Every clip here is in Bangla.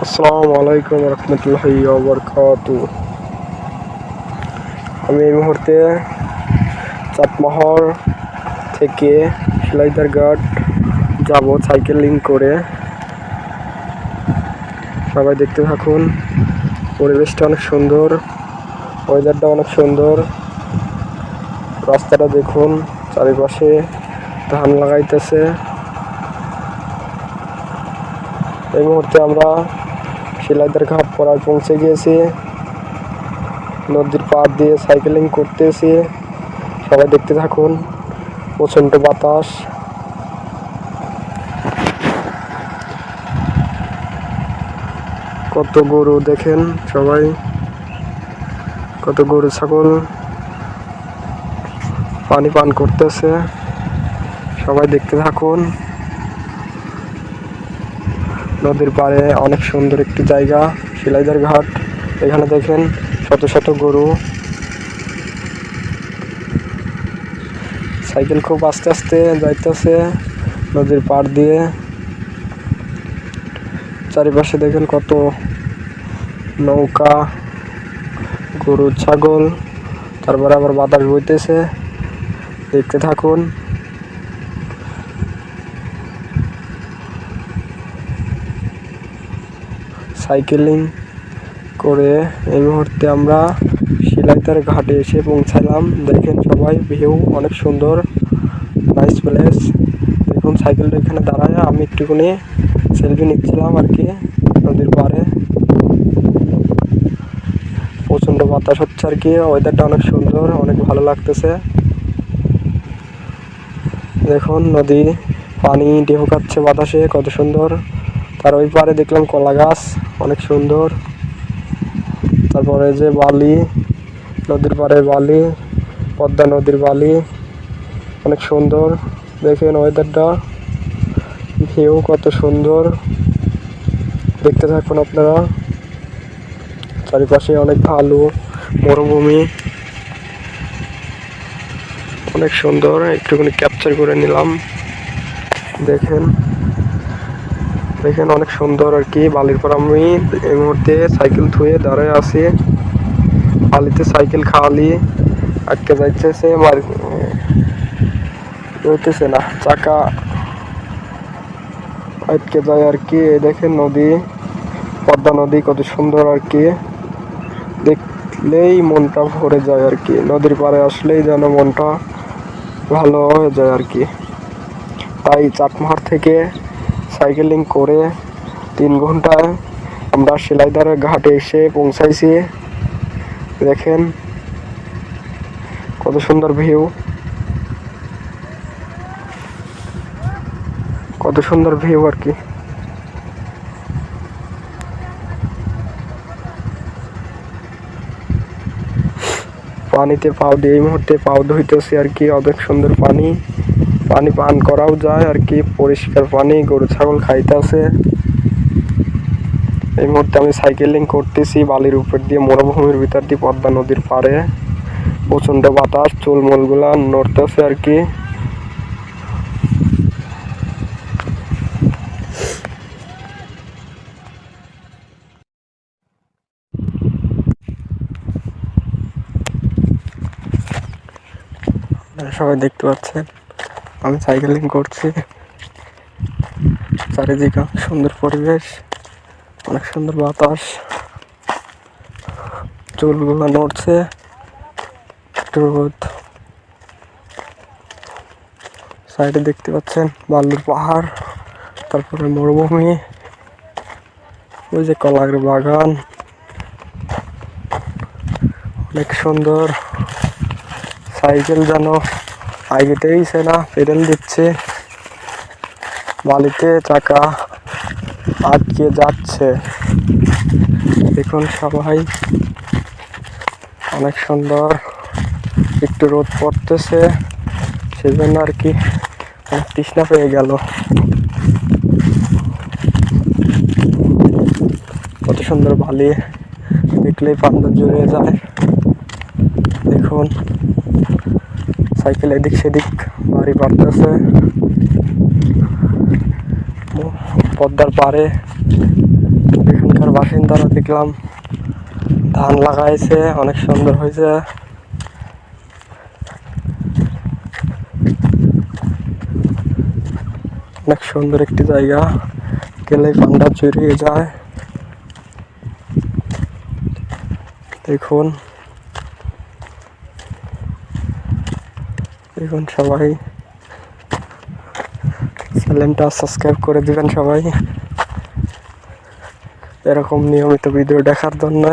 আসসালামু আলাইকুম রহমতুল্লাহি ওয়া বারাকাতুহু। আমি এই মুহূর্তে চাটমোহর থেকে শিলাইদার ঘাট যাব সাইকেলিং করে। সবাই দেখতে থাকুন। পরিবেশটা অনেক সুন্দর, ওয়েদারটা অনেক সুন্দর। রাস্তাটা দেখুন, চারিপাশে ধান লাগাইতেছে। এই মুহূর্তে আমরা শিলাইদার ঘাট পড়ায় পৌঁছে গিয়েছি। নদীর পাড় দিয়ে সাইকেলিং করতেছি। সবাই দেখতে থাকুন। প্রচণ্ড বাতাস। কত গরু দেখেন সবাই, কত গরু ছাগল পানি পান করতেছে। সবাই দেখতে থাকুন। নদীর পাড়ে অনেক সুন্দর একটি জায়গা শিলাইদার ঘাট। এখানে দেখেন শত শত গরু। সাইকেল খুব আস্তে আস্তে যাইতেছে নদীর পাড় দিয়ে। চারিপাশে দেখেন কত নৌকা, গরু ছাগল, তারপরে আবার বাতাস বইতেছে। দেখতে থাকুন। সাইকেলিং করে এই মুহূর্তে আমরা শিলাইদার ঘাটে এসে পৌঁছালাম। দেখেন সবাই, ভিউ অনেক সুন্দর, নাইস প্লেস। দেখুন সাইকেলটা এখানে দাঁড়ায় আমি একটুখানি সেলফি নিচ্ছিলাম আর কি নদীর পাড়ে। প্রচণ্ড বাতাস হচ্ছে আর কি, ওয়েদারটা অনেক সুন্দর, অনেক ভালো লাগতেছে। দেখুন নদী পানি ঢেউকাচ্ছে বাতাসে, কত সুন্দর। তার ওই পারে দেখলাম কলা গাছ, অনেক সুন্দর। তারপরে যে বালি, নদীর পাড়ে বালি, পদ্মা নদীর বালি, অনেক সুন্দর। দেখেন ওয়েদারটা, ভিউ কত সুন্দর। দেখতে থাকুন আপনারা। চারিপাশে অনেক ভালো মরুভূমি, অনেক সুন্দর। একটুখানি ক্যাপচার করে নিলাম। দেখেন দেখেন অনেক সুন্দর আর কি। বালির পর আমি এই মুহূর্তে সাইকেল থুয়ে দাঁড়ায় আছি। বালিতে সাইকেল খালি আটকে যাইতেছে, হইতেছে না, চাকা আটকে যায় আর কি। দেখেন নদী, পদ্মা নদী কত সুন্দর আর কি। দেখলেই মনটা ভরে যায় আর কি। নদীর পাড়ে আসলেই যেন মনটা ভালো হয়ে যায় আর কি। তাই চাটমোহর থেকে সাইকেলিং করে 3 ঘন্টায় আমরা শিলাইদারের ঘাটে এসে পৌঁছাইছি। দেখেন কত সুন্দর ভিউ, কত সুন্দর ভিউ আর কি। পানিতে পাও দিয়ে এই মুহূর্তে পাও ধুইতেছি আর কি। অনেক সুন্দর পানি, পানি পান করাও যায় আর কি, পরিষ্কার পানি। গরু ছাগল খাইতেছে। এই মুহূর্তে আমি সাইকেলিং করতেছি বালির উপর দিয়ে, মরুভূমির ভিতর দিয়ে, পদ্মা নদীর পাড়ে। প্রচণ্ড বাতাস, চুলমুলগুলা নড়তেছে আর কি। সবাই দেখতে পাচ্ছেন আমি সাইকেলিং করছি। চারিদিকে সুন্দর পরিবেশ, অনেক সুন্দর বাতাস, চুলগুলো নড়ছে। একটু রোদ, সাইডে দেখতে পাচ্ছেন বালুর পাহাড়, তারপরে মরুভূমি, ওই যে কলার বাগান, অনেক সুন্দর। সাইকেল যেন আগেতেইছে না, পেডেল দিচ্ছে। বালিতে চাকা আটকে যাচ্ছে। দেখুন সবাই, অনেক সুন্দর। একটু রোদ পড়তেছে, সেজন্য আর কি অনেক তৃষ্ণা পেয়ে গেল। কত সুন্দর বালি, দেখলেই পান্তা জুড়ে যায়। দেখুন সাইকেল এদিক সেদিক বাড়ি বাড়তেছে। পদ্মার পাড়ে দেখুন এখানকার বাসিন্দারা দেখলাম ধান লাগাইছে, অনেক সুন্দর হয়েছে। অনেক সুন্দর একটি জায়গা, গেলেই পান্ডা জড়িয়ে যায়। দেখুন দেখুন সবাই চ্যানেলটা সাবস্ক্রাইব করে দিবেন সবাই, এরকম নিয়মিত ভিডিও দেখার জন্য।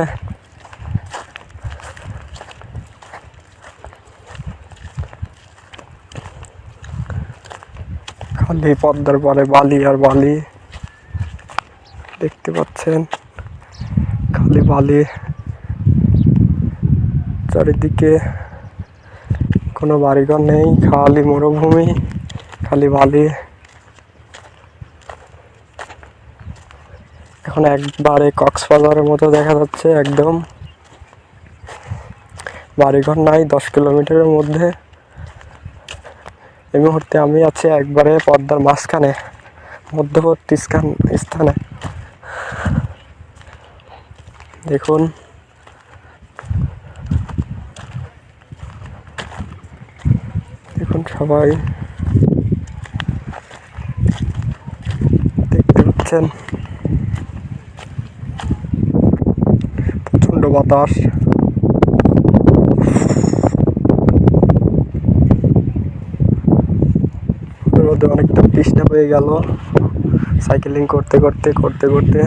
খালি পদ্মার পারে বালি আর বালি, দেখতে পাচ্ছেন খালি বালি, চারিদিকে কোনো বাড়িঘর নেই, খালি মরুভূমি, খালি বালি। এখন একবারে কক্সবাজারের মতো দেখা যাচ্ছে, একদম বাড়িঘর নাই 10 কিলোমিটারের মধ্যে। এই মুহূর্তে আমি আছি একবারে পদ্মার মাঝখানে, মধ্যবর্তী স্থানে। দেখুন দেখুন সবাই দেখতে পাচ্ছেন প্রচন্ড বাতাস। রোদে অনেকটা তৃষ্ণা পেয়ে গেল সাইকেলিং করতে করতে।